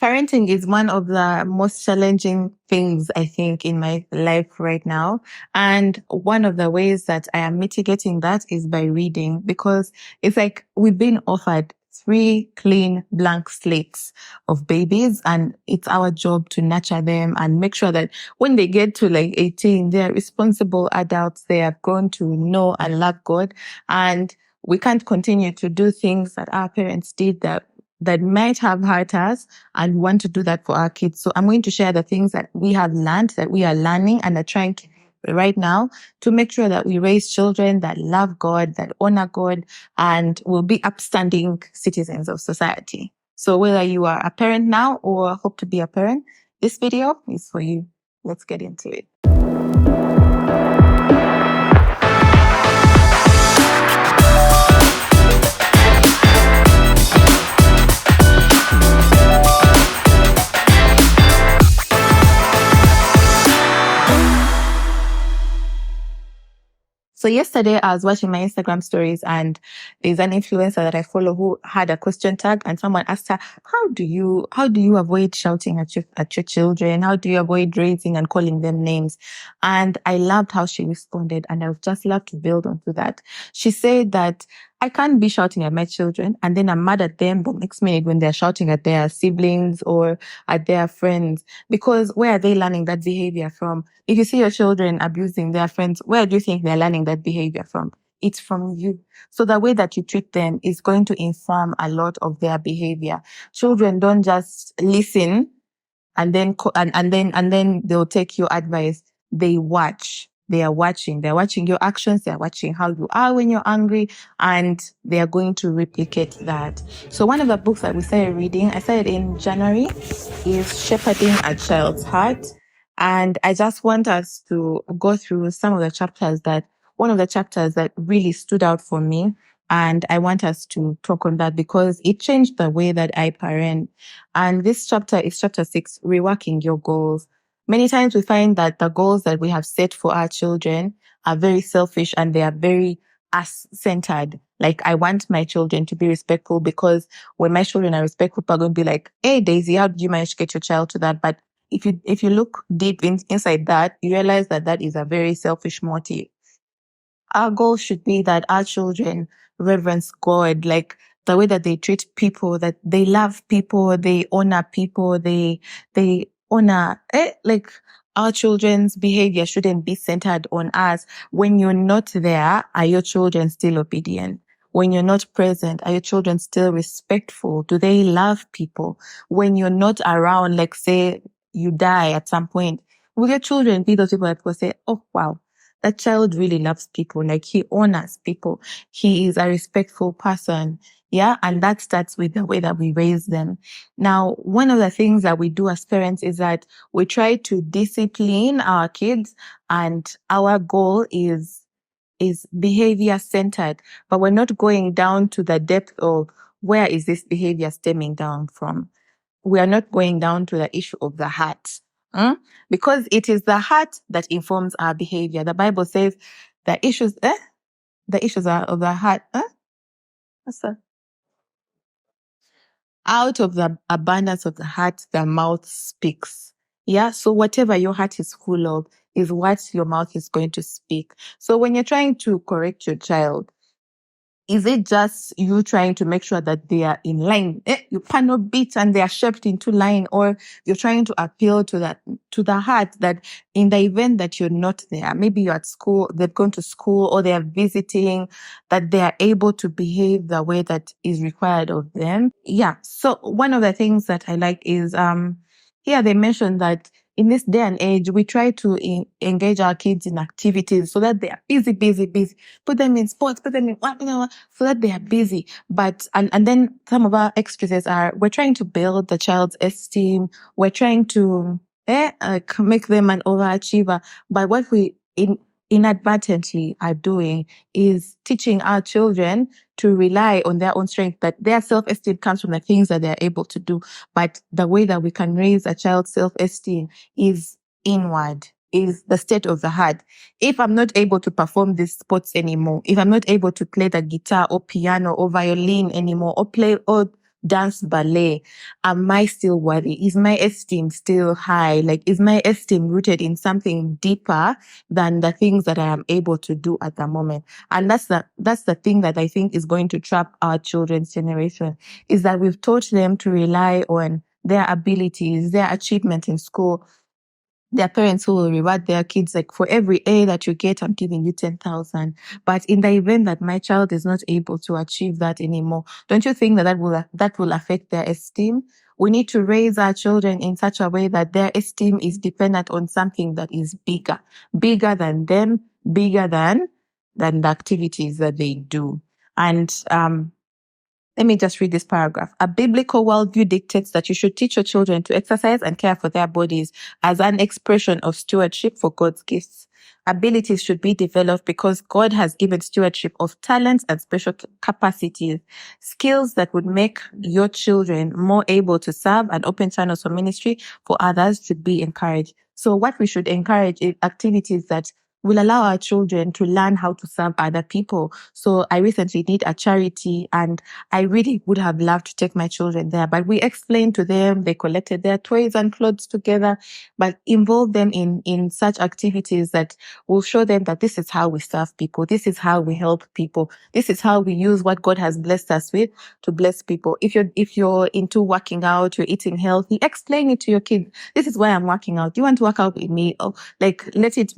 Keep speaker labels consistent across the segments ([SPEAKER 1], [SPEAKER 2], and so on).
[SPEAKER 1] Parenting is one of the most challenging things, I think, in my life right now. And one of the ways that I am mitigating that is by reading, because it's like we've been offered three clean blank slates of babies, and it's our job to nurture them and make sure that when they get to like 18, they're responsible adults. They have grown to know and love God. And we can't continue to do things that our parents did that might have hurt us, and want to do that for our kids. So I'm going to share the things that we have learned, that we are learning and are trying to right now to make sure that we raise children that love God, that honor God, and will be upstanding citizens of society. So whether you are a parent now or hope to be a parent, this video is for you. Let's get into it. So yesterday I was watching my Instagram stories, and there's an influencer that I follow who had a question tag, and someone asked her, how do you avoid shouting at your children? How do you avoid raising and calling them names? And I loved how she responded, and I would just love to build onto that. She said that I can't be shouting at my children and then I'm mad at them the next minute when they're shouting at their siblings or at their friends, because where are they learning that behavior from? If you see your children abusing their friends, where do you think they're learning that behavior from? It's from you. So the way that you treat them is going to inform a lot of their behavior. Children don't just listen and then they'll take your advice. They watch. They are watching. They're watching your actions. They're watching how you are when you're angry, and they are going to replicate that. So one of the books that we started reading, I started in January, is Shepherding a Child's Heart. And I just want us to go through some of the chapters one of the chapters that really stood out for me. And I want us to talk on that because it changed the way that I parent. And this chapter is chapter 6, Reworking Your Goals. Many times we find that the goals that we have set for our children are very selfish and they are very us-centered. Like, I want my children to be respectful because when my children are respectful, people are going to be like, hey, Daisy, how did you manage to get your child to that? But if you look deep inside that, you realize that that is a very selfish motive. Our goal should be that our children reverence God, like the way that they treat people, that they love people, they honor people, they honor, like our children's behavior shouldn't be centered on us. When you're not there, are your children still obedient? When you're not present, are your children still respectful? Do they love people? When you're not around, like say you die at some point, will your children be those people that will say, oh, wow, that child really loves people, like he honors people. He is a respectful person. Yeah. And that starts with the way that we raise them. Now, one of the things that we do as parents is that we try to discipline our kids, and our goal is behavior centered, but we're not going down to the depth of where is this behavior stemming down from. We are not going down to the issue of the heart. Because it is the heart that informs our behavior. The Bible says the issues are of the heart. What's that? Out of the abundance of the heart, the mouth speaks. Yeah. So whatever your heart is full of is what your mouth is going to speak. So when you're trying to correct your child, is it just you trying to make sure that they are in line? You panel beat and they are shaped into line, or you're trying to appeal to the heart that in the event that you're not there, maybe you're at school, they've gone to school or they are visiting, that they are able to behave the way that is required of them. Yeah. So one of the things that I like is, here they mentioned that in this day and age, we try to engage our kids in activities so that they are busy. Put them in sports, put them in so that they are busy. But, and then some of our excuses are, we're trying to build the child's esteem. We're trying to make them an overachiever. But what we inadvertently are doing is teaching our children to rely on their own strength, that their self-esteem comes from the things that they're able to do. But the way that we can raise a child's self-esteem is inward, is the state of the heart. If I'm not able to perform these sports anymore, if I'm not able to play the guitar or piano or violin anymore, or play or dance, ballet, am I still worthy? Is my esteem still high? Like, is my esteem rooted in something deeper than the things that I am able to do at the moment? And that's the thing that I think is going to trap our children's generation, is that we've taught them to rely on their abilities, their achievement in school. There are parents who will reward their kids, like, for every A that you get, I'm giving you 10,000. But in the event that my child is not able to achieve that anymore, don't you think that that will affect their esteem? We need to raise our children in such a way that their esteem is dependent on something that is bigger than them, bigger than the activities that they do. And let me just read this paragraph. A biblical worldview dictates that you should teach your children to exercise and care for their bodies as an expression of stewardship for God's gifts. Abilities should be developed because God has given stewardship of talents and special capacities. Skills that would make your children more able to serve and open channels for ministry for others should be encouraged. So what we should encourage is activities that will allow our children to learn how to serve other people. So I recently did a charity, and I really would have loved to take my children there, but we explained to them, they collected their toys and clothes together, but involve them in such activities that will show them that this is how we serve people. This is how we help people. This is how we use what God has blessed us with to bless people. If you're into working out, you're eating healthy, explain it to your kids. This is why I'm working out. Do you want to work out with me? Oh, like, let it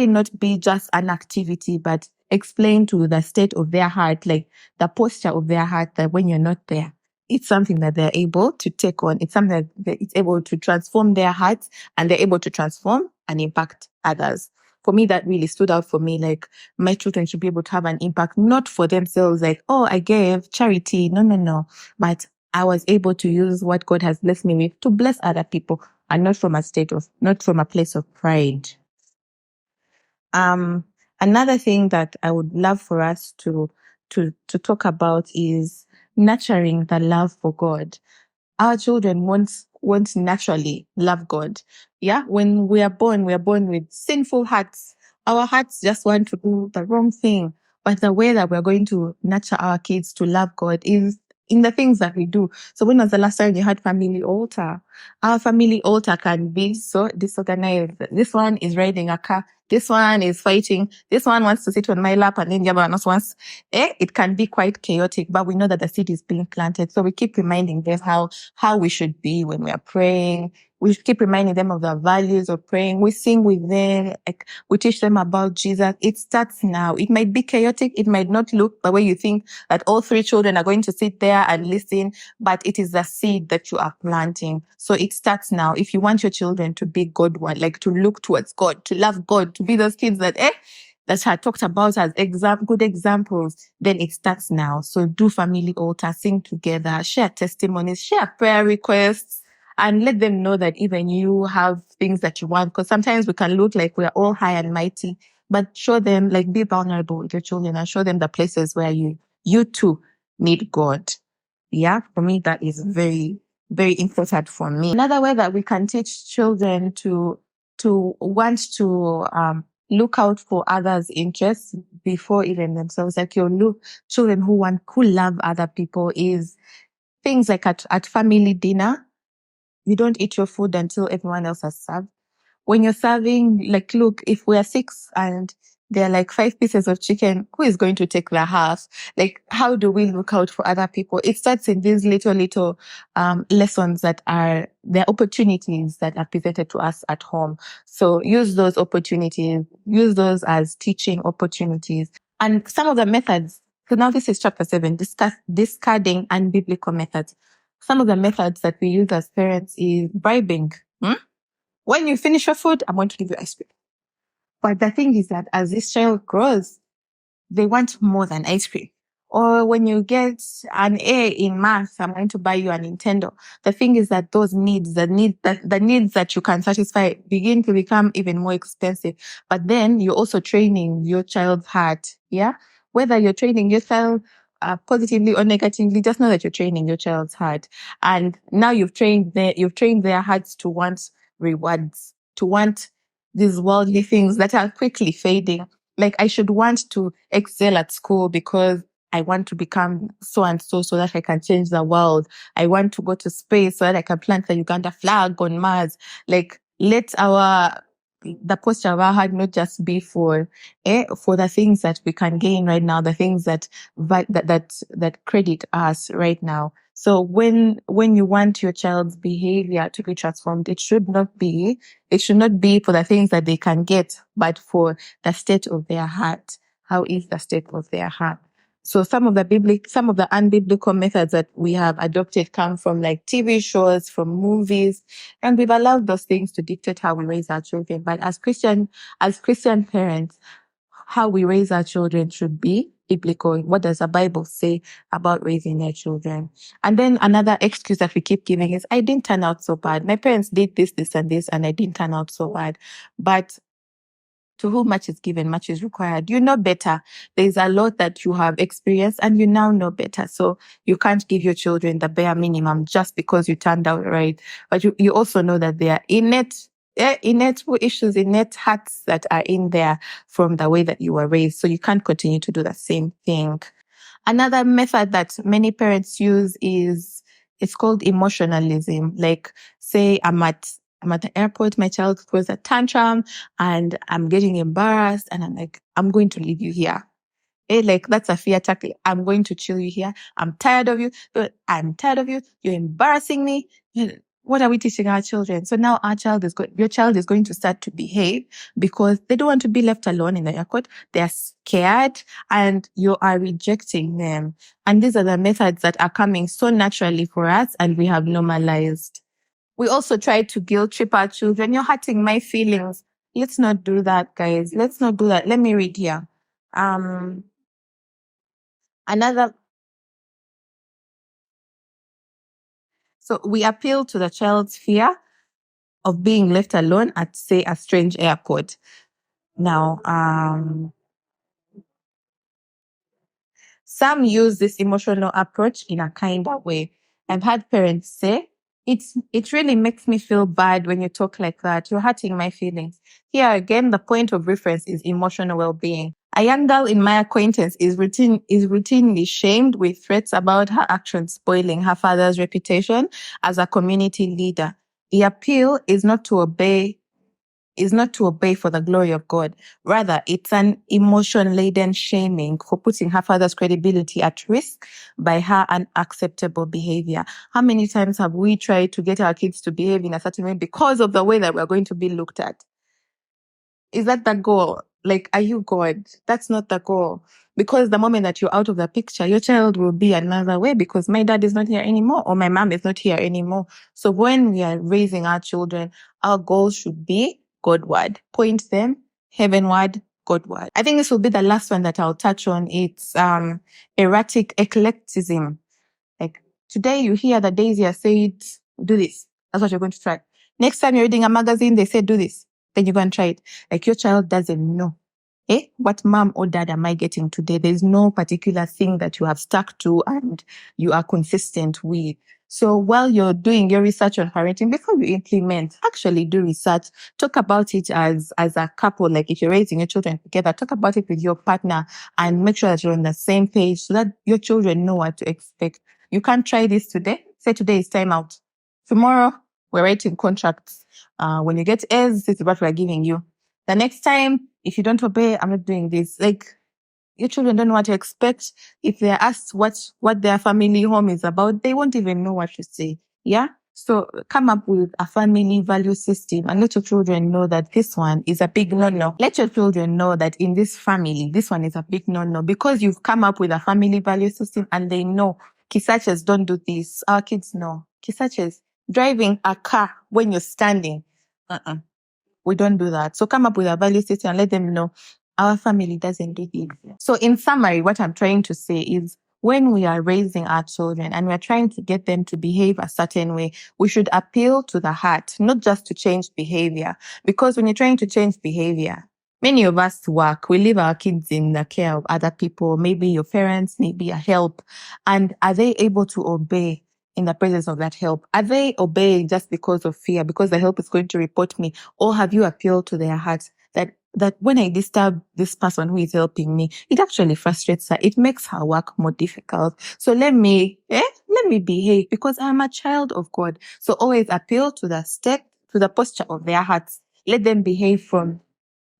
[SPEAKER 1] not be just an activity, but explain to the state of their heart, like the posture of their heart, that when you're not there, it's something that they're able to take on. It's something that it's able to transform their hearts, and they're able to transform and impact others. For me, that really stood out for me. Like, my children should be able to have an impact, not for themselves, like, oh, I gave charity. No. But I was able to use what God has blessed me with to bless other people, and not from a place of pride. Another thing that I would love for us to talk about is nurturing the love for God. Our children won't naturally love God. Yeah, when we are born with sinful hearts. Our hearts just want to do the wrong thing. But the way that we're going to nurture our kids to love God is in the things that we do. So when was the last time you had family altar? Our family altar can be so disorganized. This one is riding a car. This one is fighting. This one wants to sit on my lap, and then the other one wants. It can be quite chaotic, but we know that the seed is being planted. So we keep reminding them how we should be when we are praying. We keep reminding them of the values of praying. We sing with them. Like, we teach them about Jesus. It starts now. It might be chaotic. It might not look the way you think, that all three children are going to sit there and listen, but it is the seed that you are planting. So it starts now. If you want your children to be Godward, like to look towards God, to love God, to be those kids that I talked about as good examples, then it starts now. So do family altar, sing together, share testimonies, share prayer requests, and let them know that even you have things that you want. Because sometimes we can look like we're all high and mighty, but show them, like, be vulnerable with your children and show them the places where you too need God. Yeah, for me, that is very, very important for me. Another way that we can teach children to want to look out for others' interests before even themselves, like children who love other people, is things like at family dinner. You don't eat your food until everyone else has served. When you're serving, like, look, if we are 6 and there are like 5 pieces of chicken, who is going to take the half? Like, how do we look out for other people? It starts in these little lessons that are the opportunities that are presented to us at home. So use those opportunities, use those as teaching opportunities. And some of the methods, so now this is chapter 7, discarding unbiblical methods. Some of the methods that we use as parents is bribing. When you finish your food, I'm going to give you ice cream. But the thing is that as this child grows, they want more than ice cream. Or when you get an A in math, I'm going to buy you a Nintendo. The thing is that those needs, the needs that you can satisfy begin to become even more expensive. But then you're also training your child's heart. Yeah. Whether you're training your child positively or negatively, just know that you're training your child's heart. And now you've trained their hearts to want rewards, to want these worldly things that are quickly fading. Like, I should want to excel at school because I want to become so and so that I can change the world. I want to go to space so that I can plant the Uganda flag on Mars. Like, let the posture of our heart not just be for the things that we can gain right now, the things that credit us right now. So when you want your child's behavior to be transformed, it should not be for the things that they can get, but for the state of their heart. How is the state of their heart? So some of the unbiblical methods that we have adopted come from like TV shows, from movies, and we've allowed those things to dictate how we raise our children. But as Christian parents, how we raise our children should be biblical. What does the Bible say about raising their children? And then another excuse that we keep giving is, I didn't turn out so bad. My parents did this, this, and this, and I didn't turn out so bad. But to whom much is given, much is required. You know better. There's a lot that you have experienced and you now know better. So you can't give your children the bare minimum just because you turned out right. But you also know that there are innate issues, innate hearts that are in there from the way that you were raised. So you can't continue to do the same thing. Another method that many parents use is, it's called emotionalism. Like, say I'm at the airport, my child throws a tantrum and I'm getting embarrassed and I'm like, I'm going to leave you here. Like, that's a fear tactic. I'm going to chill you here. I'm tired of you. You're embarrassing me. What are we teaching our children? So now your child is going to start to behave because they don't want to be left alone in the airport. They're scared and you are rejecting them. And these are the methods that are coming so naturally for us and we have normalized. We also try to guilt trip our children. You're hurting my feelings. Let's not do that, guys. Let's not do that. Let me read here. So we appeal to the child's fear of being left alone at, say, a strange airport. Now, some use this emotional approach in a kinder way. I've had parents say, it really makes me feel bad when you talk like that. You're hurting my feelings. Here again, the point of reference is emotional well-being. A young girl in my acquaintance is routinely shamed with threats about her actions spoiling her father's reputation as a community leader. The appeal is not to obey for the glory of God. Rather, it's an emotion-laden shaming for putting her father's credibility at risk by her unacceptable behavior. How many times have we tried to get our kids to behave in a certain way because of the way that we're going to be looked at? Is that the goal? Like, are you God? That's not the goal. Because the moment that you're out of the picture, your child will be another way because my dad is not here anymore or my mom is not here anymore. So when we are raising our children, our goal should be Godward. Point them heavenward, Godward. I think this will be the last one that I'll touch on. It's erratic eclecticism. Like, today you hear that Daisy has said, do this. That's what you're going to try. Next time you're reading a magazine, they say, do this. Then you go and try it. Like, your child doesn't know. What mom or dad am I getting today? There's no particular thing that you have stuck to and you are consistent with. So while you're doing your research on parenting, before you implement, actually do research. Talk about it as a couple. Like, if you're raising your children together, talk about it with your partner and make sure that you're on the same page so that your children know what to expect. You can't try this today. Say today is time out. Tomorrow, we're writing contracts. When you get A's, this is what we're giving you. The next time, if you don't obey, I'm not doing this. Like, your children don't know what to expect. If they're asked what their family home is about, they won't even know what to say. Yeah? So come up with a family value system and let your children know that this one is a big no-no. Let your children know that in this family, this one is a big no-no because you've come up with a family value system and they know Kisaches don't do this. Our kids know. Kisaches, driving a car when you're standing. We don't do that. So come up with a value system and let them know our family doesn't do this. So in summary, what I'm trying to say is when we are raising our children and we're trying to get them to behave a certain way, we should appeal to the heart, not just to change behavior. Because when you're trying to change behavior, many of us work, we leave our kids in the care of other people, maybe your parents, maybe a help. And are they able to obey in the presence of that help? Are they obeying just because of fear, because the help is going to report me? Or have you appealed to their hearts that that when I disturb this person who is helping me, it actually frustrates her. It makes her work more difficult. So let me behave because I'm a child of God. So always appeal to the state, to the posture of their hearts. Let them behave from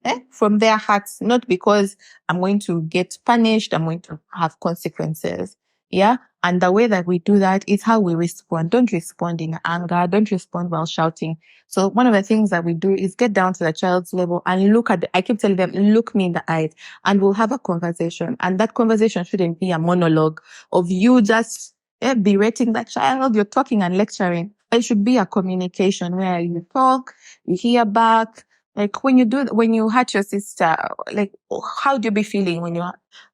[SPEAKER 1] their hearts, not because I'm going to get punished, I'm going to have consequences. Yeah. And the way that we do that is how we respond. Don't respond in anger. Don't respond while shouting. So one of the things that we do is get down to the child's level and I keep telling them, look me in the eyes and we'll have a conversation. And that conversation shouldn't be a monologue of you just berating that child. You're talking and lecturing. It should be a communication where you talk, you hear back. Like when you hurt your sister, like how do you be feeling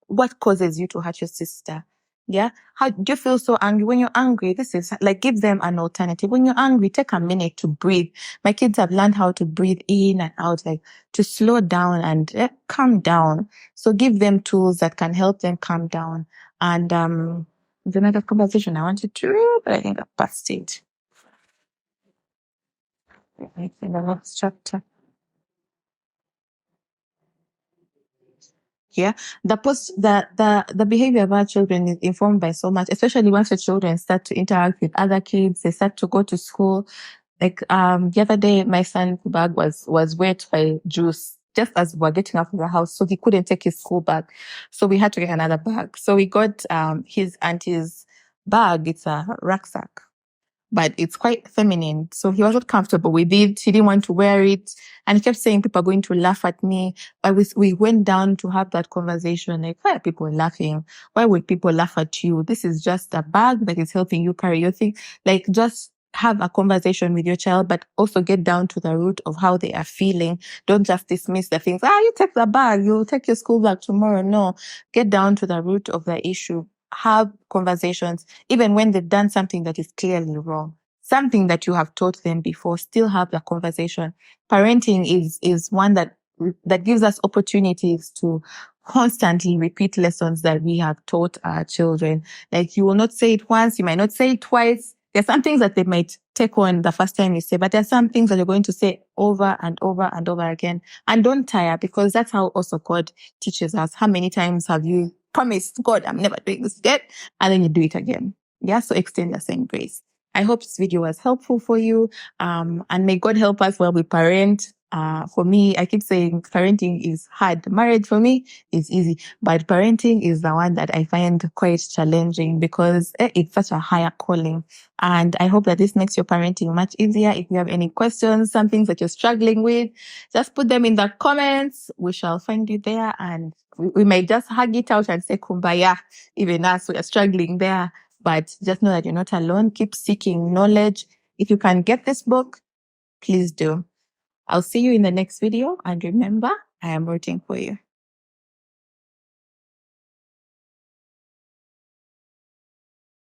[SPEAKER 1] what causes you to hurt your sister? Yeah. How do you feel so angry? When you're angry, this is like, give them an alternative. When you're angry, take a minute to breathe. My kids have learned how to breathe in and out, like to slow down and calm down. So give them tools that can help them calm down. And, there's another conversation I wanted to, but I think I passed it. In the next chapter. Yeah. The behavior of our children is informed by so much, especially once the children start to interact with other kids, they start to go to school. Like, the other day, my son's bag was wet by juice just as we were getting out of the house. So he couldn't take his school bag. So we had to get another bag. So we got, his auntie's bag. It's a rucksack, but it's quite feminine. So he wasn't comfortable with it. He didn't want to wear it. And he kept saying people are going to laugh at me. But we went down to have that conversation. Like, why are people laughing? Why would people laugh at you? This is just a bag that is helping you carry your thing. Like, just have a conversation with your child, but also get down to the root of how they are feeling. Don't just dismiss the things. You take the bag. You'll take your school bag tomorrow. No, get down to the root of the issue. Have conversations, even when they've done something that is clearly wrong, something that you have taught them before, still have the conversation. Parenting is one that gives us opportunities to constantly repeat lessons that we have taught our children. Like, you will not say it once, you might not say it twice. There's some things that they might take on the first time you say, but there's some things that you're going to say over and over and over again. And don't tire, because that's how also God teaches us. How many times have you promised God, I'm never doing this again, and then you do it again? Yeah, so extend the same grace. I hope this video was helpful for you. And may God help us while we parent. For me, I keep saying parenting is hard. Marriage for me is easy, but parenting is the one that I find quite challenging because it's such a higher calling. And I hope that this makes your parenting much easier. If you have any questions, some things that you're struggling with, just put them in the comments. We shall find you there, and we might just hug it out and say kumbaya. Even us, we are struggling there. But just know that you're not alone. Keep seeking knowledge. If you can get this book, please do. I'll see you in the next video. And remember, I am rooting for you.